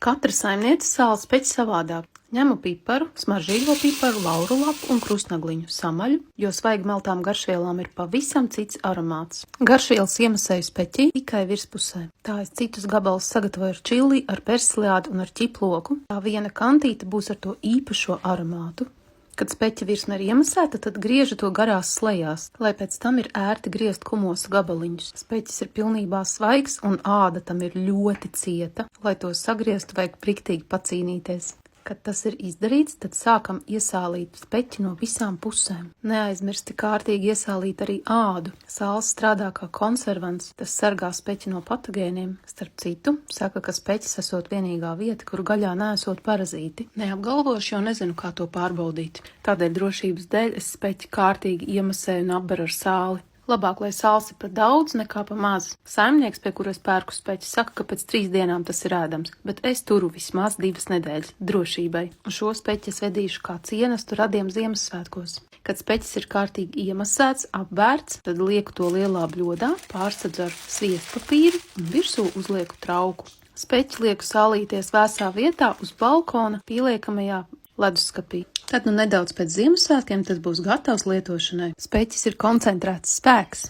Katra saimniece sāla speķi savādāk. Ņemu piparu, smaržīgo piparu, lauru lapu un krustnagliņu, samaļu, jo svaigi meltām garšvielām ir pavisam cits aromāts. Garšvielas iemasēju speķī tikai virspusē. Tā es citus gabalus sagatavoju ar čili, ar persiliādu un ar ķiploku. Tā viena kantīte būs ar to īpašo aromātu. Kad speķa virsma ir iemasēta, tad griežu to garās slejās, lai pēc tam ir ērti griezt kumosa gabaliņus. Speķis ir pilnībā svaigs un āda tam ir ļoti cieta. Lai to sagrieztu, vajag priktīgi pacīnīties. Kad tas ir izdarīts, tad sākam iesālīt speķi no visām pusēm. Neaizmirsti kārtīgi iesālīt arī ādu. Sāls strādā kā konservants, tas sargā speķi no patogēniem. Starp citu, saka, ka speķis esot vienīgā vieta, kur gaļā neesot parazīti. Neapgalvošu, jo nezinu, kā to pārbaudīt. Tādēļ drošības dēļ es speķi kārtīgi iemasēju un apberu ar sāli. Labāk, lai sāls ir pa daudz nekā pa maz. Saimnieks, pie kuras pērku speķi, saka, ka pēc 3 dienām tas ir ēdams, bet es turu vismaz 2 nedēļas drošībai. Un šo speķi es vedīšu kā cienestu radiem Ziemassvētkos. Kad speķis ir kārtīgi iemasēts, apvērts, tad lieku to lielā bļodā, pārsadzu ar sviestpapīru un virsū uzlieku trauku. Speķi lieku sālīties vēsā vietā uz balkona pieliekamajā leduskapī. Tad nedaudz pēc Ziemassvētkiem tas būs gatavs lietošanai. Speķis ir koncentrēts spēks.